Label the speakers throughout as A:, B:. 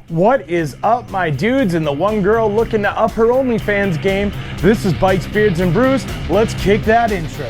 A: What is up, my dudes and the one girl looking to up her OnlyFans game? This is Bikes, Beards, and Brews. Let's kick that intro.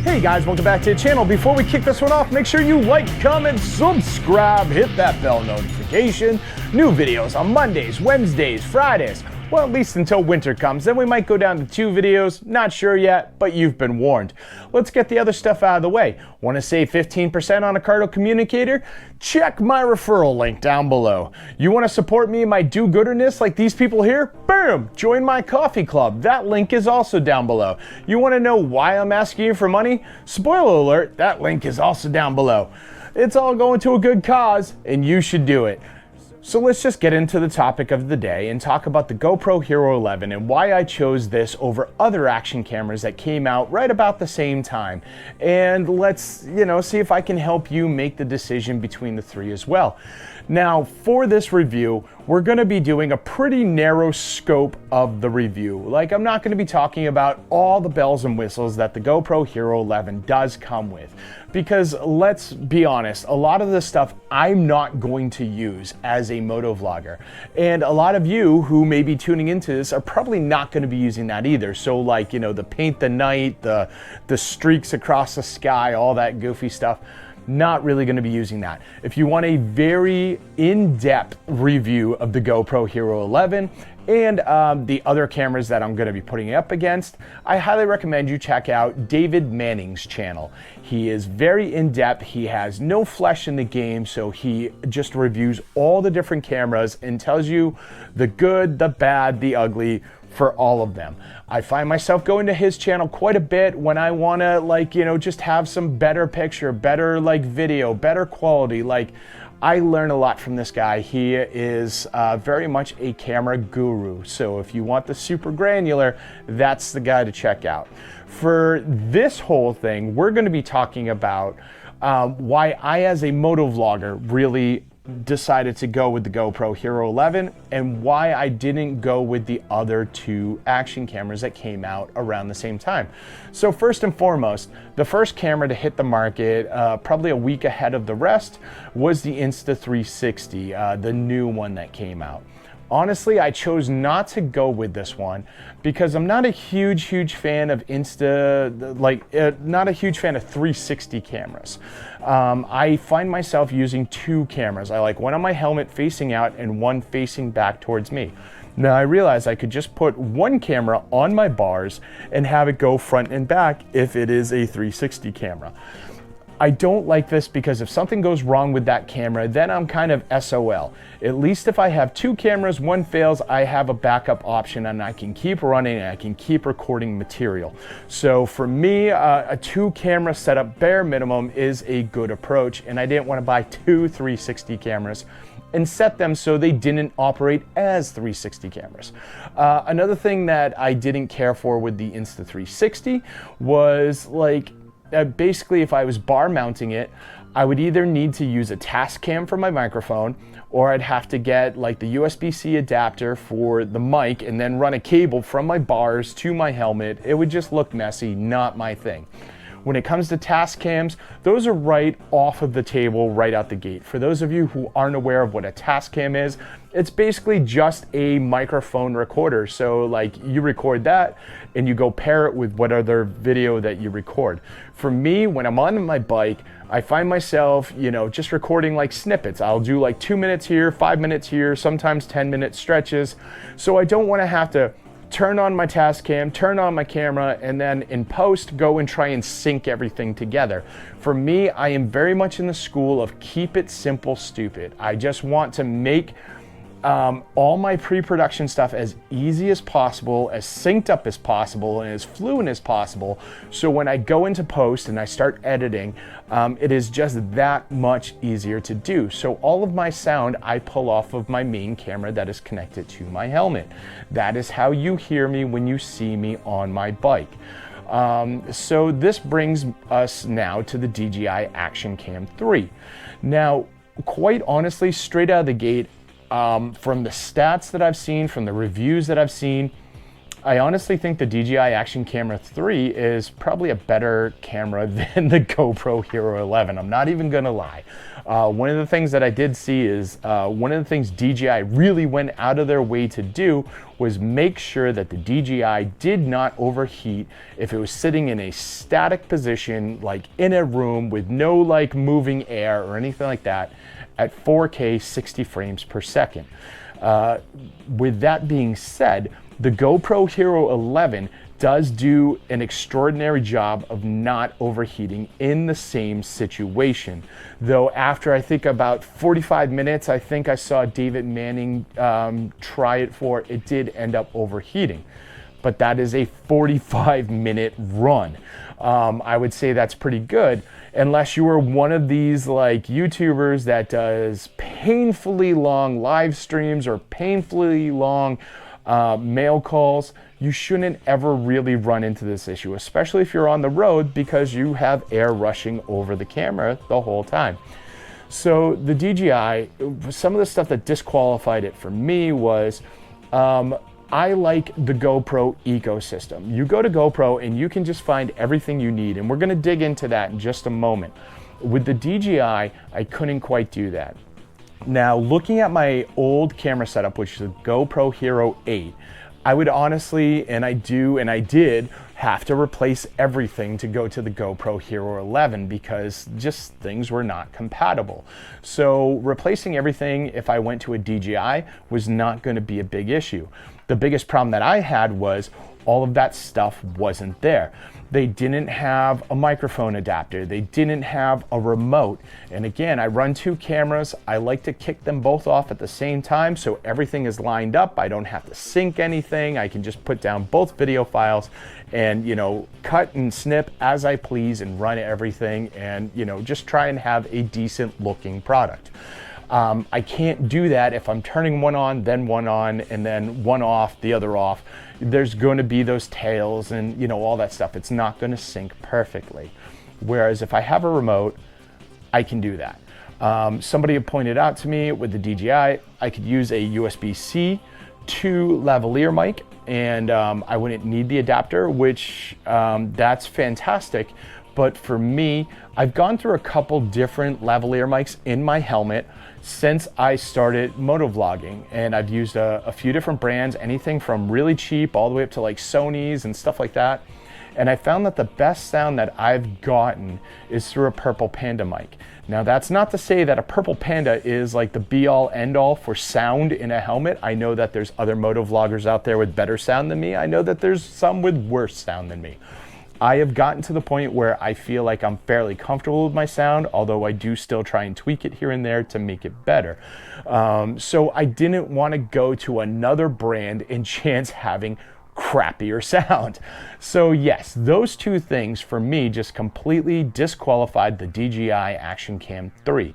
A: Hey guys, welcome back to the channel. Before we kick this one off, make sure you like, comment, subscribe, hit that bell notification. New videos on Mondays, Wednesdays, Fridays. Well, at least until winter comes. Then we might go down to 2 videos. Not sure yet, but you've been warned. Let's get the other stuff out of the way. Want to save 15% on a Cardo communicator? Check my referral link down below. You want to support me in my do-gooderness like these people here? Boom! Join my coffee club. That link is also down below. You want to know why I'm asking you for money? Spoiler alert, that link is also down below. It's all going to a good cause, and you should do it. So let's just get into the topic of the day and talk about the GoPro Hero 11 and why I chose this over other action cameras that came out right about the same time. And let's, see if I can help you make the decision between the three as well. Now, for this review, we're going to be doing a pretty narrow scope of the review. Like, I'm not going to be talking about all the bells and whistles that the GoPro Hero 11 does come with. Because let's be honest, a lot of the stuff I'm not going to use as a moto vlogger. And a lot of you who may be tuning into this are probably not going to be using that either. So like, the paint the night, the streaks across the sky, all that goofy stuff. Not really going to be using that. If you want a very in-depth review of the GoPro Hero 11 and the other cameras that I'm going to be putting it up against, I highly recommend you check out David Manning's channel. He is very in-depth. He has no flesh in the game, so he just reviews all the different cameras and tells you the good, the bad, the ugly, for all of them. I find myself going to his channel quite a bit when I want to just have some better picture, better video, better quality. I learn a lot from this guy. He is very much a camera guru. So if you want the super granular, that's the guy to check out. For this whole thing, we're going to be talking about why I, as a moto vlogger, really decided to go with the GoPro Hero 11 and why I didn't go with the other two action cameras that came out around the same time. So first and foremost, the first camera to hit the market probably a week ahead of the rest was the Insta360, the new one that came out. Honestly, I chose not to go with this one because I'm not a huge fan of not a huge fan of 360 cameras. I find myself using two cameras. I like one on my helmet facing out and one facing back towards me. Now I realized I could just put one camera on my bars and have it go front and back if it is a 360 camera. I don't like this because if something goes wrong with that camera, then I'm kind of SOL. At least if I have two cameras, one fails, I have a backup option and I can keep running and I can keep recording material. So for me, a two camera setup bare minimum is a good approach, and I didn't want to buy two 360 cameras and set them so they didn't operate as 360 cameras. Another thing that I didn't care for with the Insta360 was basically, if I was bar mounting it, I would either need to use a task cam for my microphone, or I'd have to get the USB-C adapter for the mic and then run a cable from my bars to my helmet. It would just look messy, not my thing. When it comes to task cams, those are right off of the table, right out the gate. For those of you who aren't aware of what a task cam is, it's basically just a microphone recorder. So you record that and you go pair it with what other video that you record. For me, when I'm on my bike, I find myself, just recording snippets. I'll do 2 minutes here, 5 minutes here, sometimes 10-minute stretches. So I don't want to have to turn on my task cam, turn on my camera, and then in post go and try and sync everything together. For me, I am very much in the school of keep it simple, stupid. I just want to make all my pre-production stuff as easy as possible, as synced up as possible, and as fluent as possible. So when I go into post and I start editing, it is just that much easier to do. So all of my sound I pull off of my main camera that is connected to my helmet. That is how you hear me when you see me on my bike. So this brings us now to the DJI Action Cam 3. Now, quite honestly, straight out of the gate, from the stats that I've seen, from the reviews that I've seen, I honestly think the DJI Action Camera 3 is probably a better camera than the GoPro Hero 11. I'm not even gonna lie. One of the things that I did see is one of the things DJI really went out of their way to do was make sure that the DJI did not overheat if it was sitting in a static position, like in a room with no like moving air or anything like that, at 4K 60 frames per second. With that being said, the GoPro Hero 11 does do an extraordinary job of not overheating in the same situation. Though after I think about 45 minutes, I think I saw David Manning try it for, it did end up overheating. But that is a 45-minute run. I would say that's pretty good, unless you are one of these like YouTubers that does painfully long live streams or painfully long mail calls. You shouldn't ever really run into this issue, especially if you're on the road, because you have air rushing over the camera the whole time. So the DJI, some of the stuff that disqualified it for me was, I like the GoPro ecosystem. You go to GoPro and you can just find everything you need, and we're gonna dig into that in just a moment. With the DJI, I couldn't quite do that. Now, looking at my old camera setup, which is a GoPro Hero 8, I would honestly, and I did, have to replace everything to go to the GoPro Hero 11 because just things were not compatible. So replacing everything, if I went to a DJI, was not going to be a big issue. The biggest problem that I had was all of that stuff wasn't there. They didn't have a microphone adapter. They didn't have a remote. And again, I run two cameras. I like to kick them both off at the same time so everything is lined up. I don't have to sync anything. I can just put down both video files and, you know, cut and snip as I please and run everything and, you know, just try and have a decent looking product. I can't do that if I'm turning one on, then one on, and then one off, the other off. There's going to be those tails and, you know, all that stuff. It's not going to sync perfectly. Whereas if I have a remote, I can do that. Somebody had pointed out to me with the DJI, I could use a USB-C to lavalier mic, and I wouldn't need the adapter, which that's fantastic. But for me, I've gone through a couple different lavalier mics in my helmet since I started motovlogging, and I've used a few different brands, anything from really cheap all the way up to like Sony's and stuff like that. And I found that the best sound that I've gotten is through a Purple Panda mic. Now, that's not to say that a Purple Panda is like the be-all end-all for sound in a helmet. I know that there's other motovloggers out there with better sound than me. I know that there's some with worse sound than me. I have gotten to the point where I feel like I'm fairly comfortable with my sound, although I do still try and tweak it here and there to make it better. So I didn't want to go to another brand and chance having crappier sound. So yes, those two things for me just completely disqualified the DJI Action Cam 3.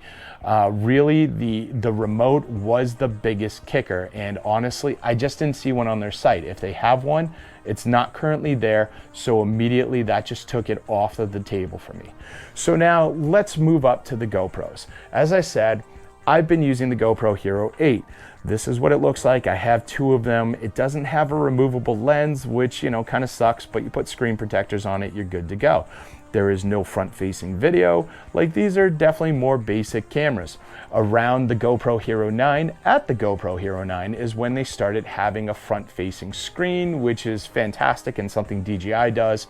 A: Really, the remote was the biggest kicker, and honestly, I just didn't see one on their site. If they have one, it's not currently there, so immediately that just took it off of the table for me. So now let's move up to the GoPros. As I said, I've been using the GoPro Hero 8. This is what it looks like. I have two of them. It doesn't have a removable lens, which, you know, kind of sucks, but you put screen protectors on it, you're good to go. There is no front-facing video. Like, these are definitely more basic cameras. Around the GoPro Hero 9, at the GoPro Hero 9 is when they started having a front-facing screen, which is fantastic and something DJI does.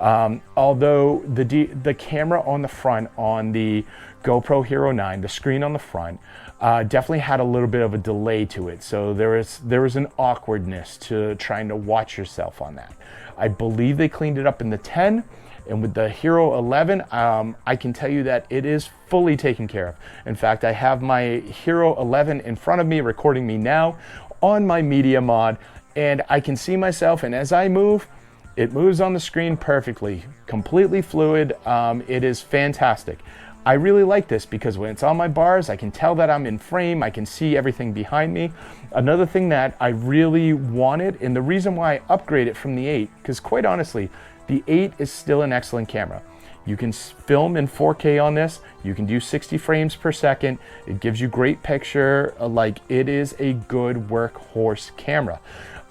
A: Although the camera on the front on the GoPro Hero 9, the screen on the front, definitely had a little bit of a delay to it. So there was an awkwardness to trying to watch yourself on that. I believe they cleaned it up in the 10. And with the Hero 11, I can tell you that it is fully taken care of. In fact, I have my Hero 11 in front of me, recording me now on my media mod, and I can see myself, and as I move, it moves on the screen perfectly, completely fluid. It is fantastic. I really like this because when it's on my bars, I can tell that I'm in frame. I can see everything behind me. Another thing that I really wanted, and the reason why I upgraded it from the 8, because quite honestly, the 8 is still an excellent camera. You can film in 4K on this. You can do 60 frames per second. It gives you great picture. Like, it is a good workhorse camera.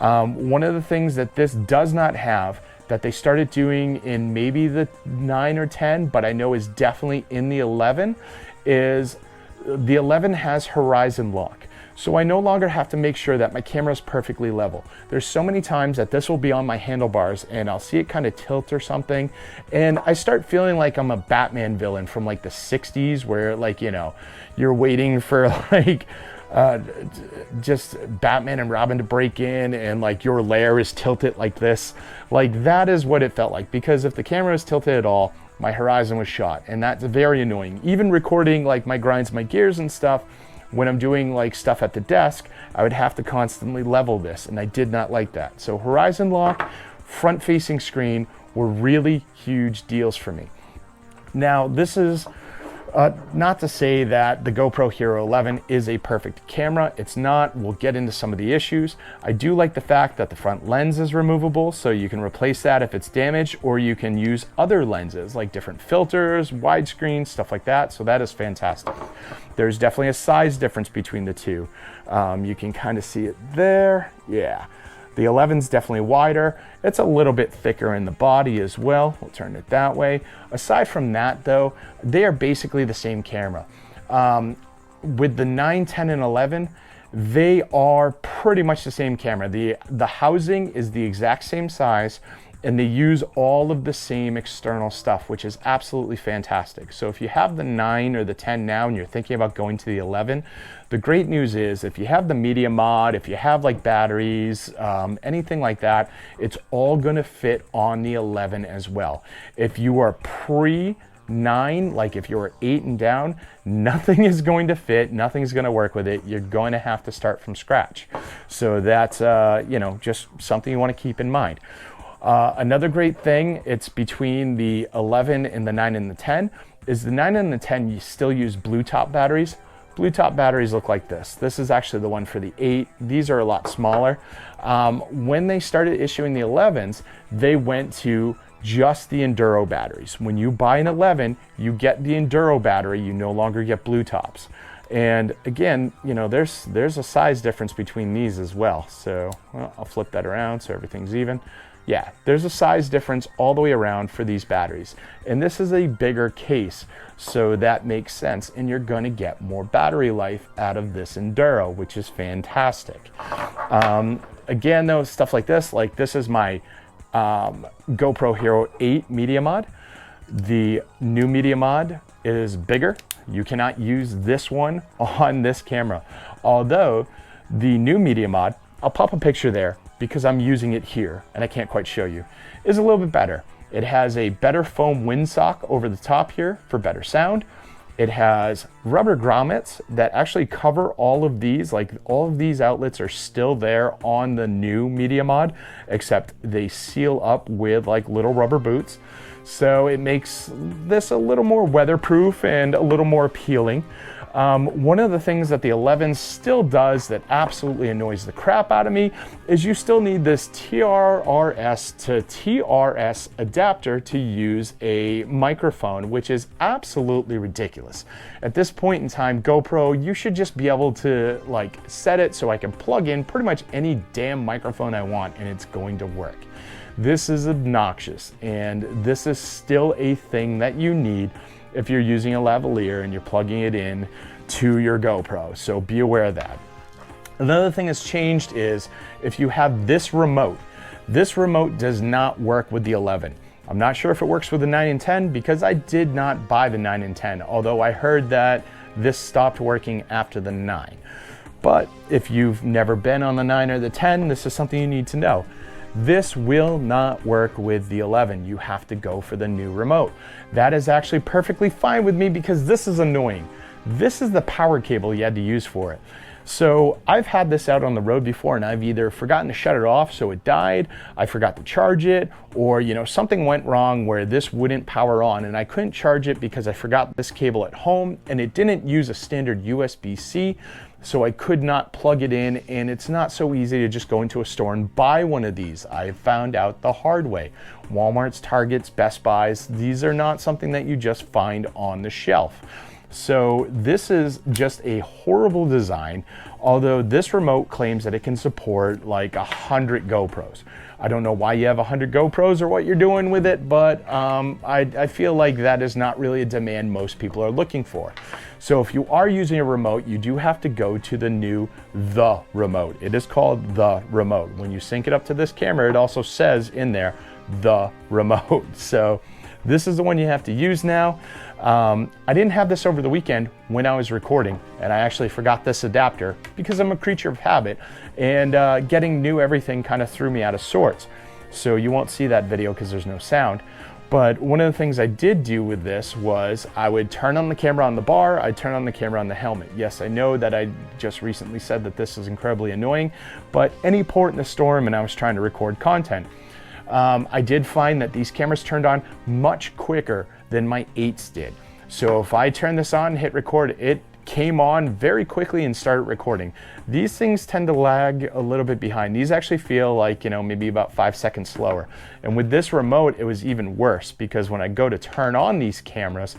A: One of the things that this does not have, that they started doing in maybe the 9 or 10, but I know is definitely in the 11, is the 11 has horizon lock. So I no longer have to make sure that my camera is perfectly level. There's so many times that this will be on my handlebars and I'll see it kind of tilt or something, and I start feeling like I'm a Batman villain from like the 60s, where like, you know, you're waiting for like just Batman and Robin to break in and like your lair is tilted like this. Like that is what it felt like, because if the camera is tilted at all, my horizon was shot, and that's very annoying. Even recording like my grinds, my gears and stuff, when I'm doing like stuff at the desk, I would have to constantly level this, and I did not like that. So horizon lock, front facing screen were really huge deals for me. Now this is not to say that the GoPro Hero 11 is a perfect camera. It's not. We'll get into some of the issues. I do like the fact that the front lens is removable, so you can replace that if it's damaged, or you can use other lenses like different filters, widescreen, stuff like that. So that is fantastic. There's definitely a size difference between the two. You can kind of see it there. Yeah. The 11's definitely wider. It's a little bit thicker in the body as well. We'll turn it that way. Aside from that though, they are basically the same camera. With the 9, 10, and 11, they are pretty much the same camera. The housing is the exact same size, and they use all of the same external stuff, which is absolutely fantastic. So if you have the 9 or the 10 now and you're thinking about going to the 11, the great news is if you have the media mod, if you have like batteries, anything like that, it's all gonna fit on the 11 as well. If you are pre-9, like if you're 8 and down, nothing is going to fit, nothing's gonna work with it. You're going to have to start from scratch. So that's you know, just something you wanna keep in mind. Another great thing, it's between the 11 and the 9 and the 10, is the 9 and the 10, you still use blue top batteries. Blue top batteries look like this. This is actually the one for the 8. These are a lot smaller. When they started issuing the 11s, they went to just the Enduro batteries. When you buy an 11, you get the Enduro battery, you no longer get blue tops. And again, you know, there's a size difference between these as well. So well, I'll flip that around so everything's even. Yeah, there's a size difference all the way around for these batteries. And this is a bigger case, so that makes sense. And you're gonna get more battery life out of this Enduro, which is fantastic. Again though, stuff like this is my GoPro Hero 8 media mod. The new media mod is bigger. You cannot use this one on this camera. Although the new media mod, I'll pop a picture there, because I'm using it here and I can't quite show you, is a little bit better. It has a better foam windsock over the top here for better sound. It has rubber grommets that actually cover all of these. Like all of these outlets are still there on the new media mod, except they seal up with like little rubber boots. So it makes this a little more weatherproof and a little more appealing. One of the things that the 11 still does that absolutely annoys the crap out of me is you still need this TRRS to TRS adapter to use a microphone, which is absolutely ridiculous. At this point in time, GoPro, you should just be able to like set it so I can plug in pretty much any damn microphone I want and it's going to work. This is obnoxious, and this is still a thing that you need if you're using a lavalier and you're plugging it in to your GoPro, so be aware of that. Another thing that's changed is if you have this remote does not work with the 11. I'm not sure if it works with the 9 and 10 because I did not buy the 9 and 10, although I heard that this stopped working after the 9. But if you've never been on the 9 or the 10, this is something you need to know. This will not work with the 11. You have to go for the new remote. That is actually perfectly fine with me because this is annoying. This is the power cable you had to use for it. So I've had this out on the road before and I've either forgotten to shut it off so it died, I forgot to charge it, or you know, something went wrong where this wouldn't power on and I couldn't charge it because I forgot this cable at home and it didn't use a standard USB-C. So I could not plug it in, and it's not so easy to just go into a store and buy one of these. I found out the hard way. Walmart's, Target's, Best Buy's, these are not something that you just find on the shelf. So this is just a horrible design, although this remote claims that it can support like 100 GoPros. I don't know why you have 100 GoPros or what you're doing with it, but I feel like that is not really a demand most people are looking for. So if you are using a remote, you do have to go to the new The Remote. It is called The Remote. When you sync it up to this camera, it also says in there, The Remote. So this is the one you have to use now. I didn't have this over the weekend when I was recording, and I actually forgot this adapter because I'm a creature of habit, and getting new everything kind of threw me out of sorts. So you won't see that video because there's no sound. But one of the things I did do with this was I would turn on the camera on the bar, I'd turn on the camera on the helmet. Yes, I know that I just recently said that this is incredibly annoying, but any port in a storm and I was trying to record content. I did find that these cameras turned on much quicker than my 8s did. So if I turn this on and hit record, it came on very quickly and started recording. These things tend to lag a little bit behind. These actually feel like, maybe about 5 seconds slower. And with this remote, it was even worse because when I go to turn on these cameras,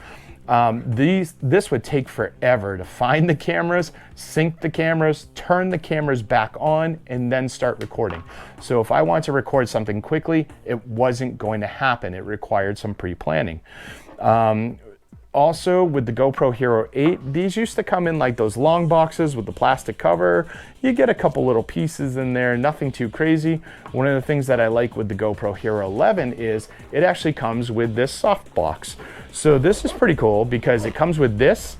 A: this would take forever to find the cameras, sync the cameras, turn the cameras back on, and then start recording. So if I want to record something quickly, it wasn't going to happen. It required some pre-planning. Also, with the GoPro Hero 8, these used to come in like those long boxes with the plastic cover. You get a couple little pieces in there, nothing too crazy. One of the things that I like with the GoPro Hero 11 is it actually comes with this soft box. So this is pretty cool because it comes with this,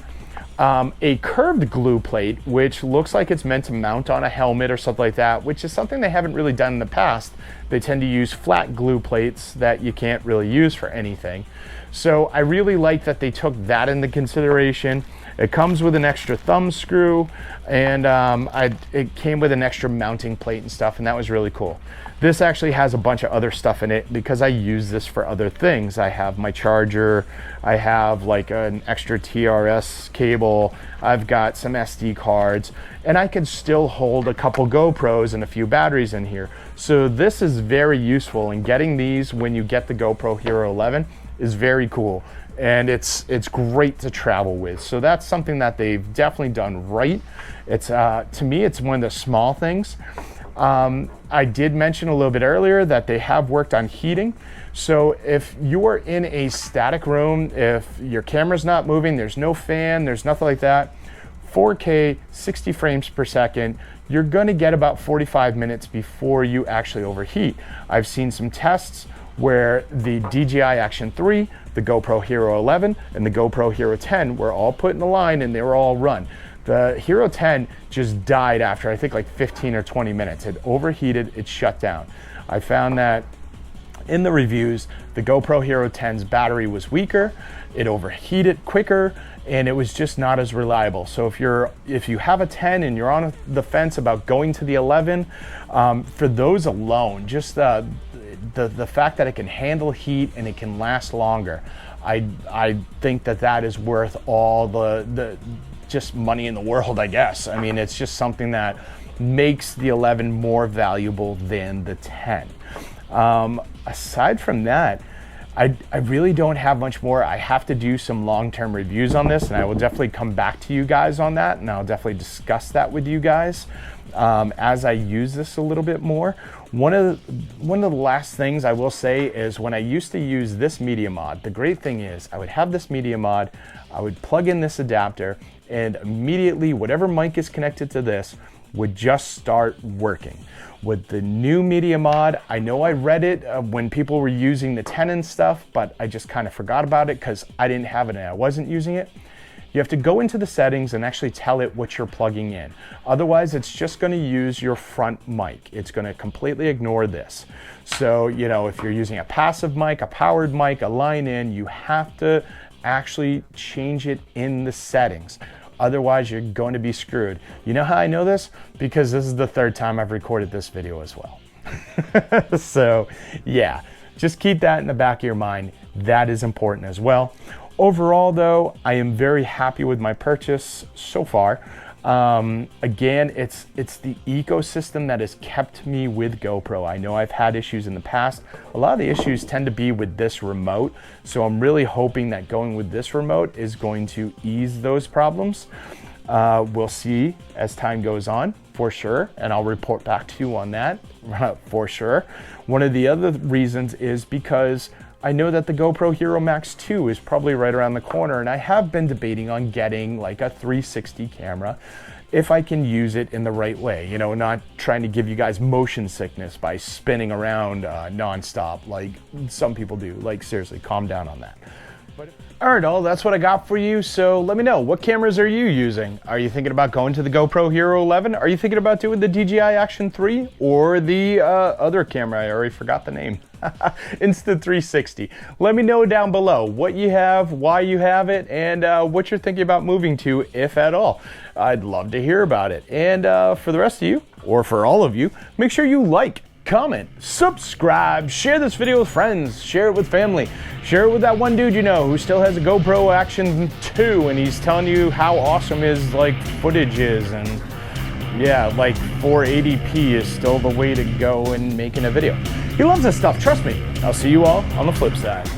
A: a curved glue plate, which looks like it's meant to mount on a helmet or something like that, which is something they haven't really done in the past. They tend to use flat glue plates that you can't really use for anything. So I really like that they took that into consideration. It comes with an extra thumb screw, and it came with an extra mounting plate and stuff, and that was really cool. This actually has a bunch of other stuff in it because I use this for other things. I have my charger, I have like an extra TRS cable, I've got some SD cards, and I can still hold a couple GoPros and a few batteries in here. So this is very useful, and getting these when you get the GoPro Hero 11 is very cool, and it's great to travel with. So that's something that they've definitely done right. It's to me, it's one of the small things. I did mention a little bit earlier that they have worked on heating. So if you are in a static room, if your camera's not moving, there's no fan, there's nothing like that, 4K, 60 frames per second, you're gonna get about 45 minutes before you actually overheat. I've seen some tests where the DJI Action 3, the GoPro Hero 11, and the GoPro Hero 10 were all put in a line and they were all run. The Hero 10 just died after I think like 15 or 20 minutes. It overheated, it shut down. I found that in the reviews, the GoPro Hero 10's battery was weaker, it overheated quicker, and it was just not as reliable. So if you have a 10 and you're on the fence about going to the 11, for those alone, just the fact that it can handle heat and it can last longer, I think that is worth all the just money in the world, I guess. I mean, it's just something that makes the 11 more valuable than the 10. Aside from that, I really don't have much more. I have to do some long-term reviews on this, and I will definitely come back to you guys on that, and I'll definitely discuss that with you guys as I use this a little bit more. One of the last things I will say is when I used to use this media mod, the great thing is I would have this media mod, I would plug in this adapter, and immediately whatever mic is connected to this would just start working. With the new media mod, I know I read it when people were using the 10 and stuff, but I just kind of forgot about it because I didn't have it and I wasn't using it. You have to go into the settings and actually tell it what you're plugging in. Otherwise, it's just going to use your front mic. It's going to completely ignore this. So, if you're using a passive mic, a powered mic, a line in, you have to actually change it in the settings. Otherwise, you're going to be screwed. You know how I know this? Because this is the third time I've recorded this video as well. So, yeah, just keep that in the back of your mind. That is important as well. Overall, though, I am very happy with my purchase so far. Again, it's the ecosystem that has kept me with GoPro. I know I've had issues in the past. A lot of the issues tend to be with this remote, so I'm really hoping that going with this remote is going to ease those problems. We'll see as time goes on, for sure, and I'll report back to you on that for sure. One of the other reasons is because I know that the GoPro Hero Max 2 is probably right around the corner, and I have been debating on getting like a 360 camera if I can use it in the right way, you know, not trying to give you guys motion sickness by spinning around nonstop like some people do. Like, seriously, calm down on that. All right, all, that's what I got for you. So let me know, what cameras are you using? Are you thinking about going to the GoPro Hero 11? Are you thinking about doing the DJI Action 3 or the other camera? I already forgot the name. Insta360. Let me know down below what you have, why you have it, and what you're thinking about moving to, if at all. I'd love to hear about it. And for the rest of you, or for all of you, make sure you like, comment, subscribe, share this video with friends, share it with family, share it with that one dude you know who still has a GoPro Action 2 and he's telling you how awesome his like footage is, and yeah, like 480p is still the way to go in making a video. He loves this stuff, trust me. I'll see you all on the flip side.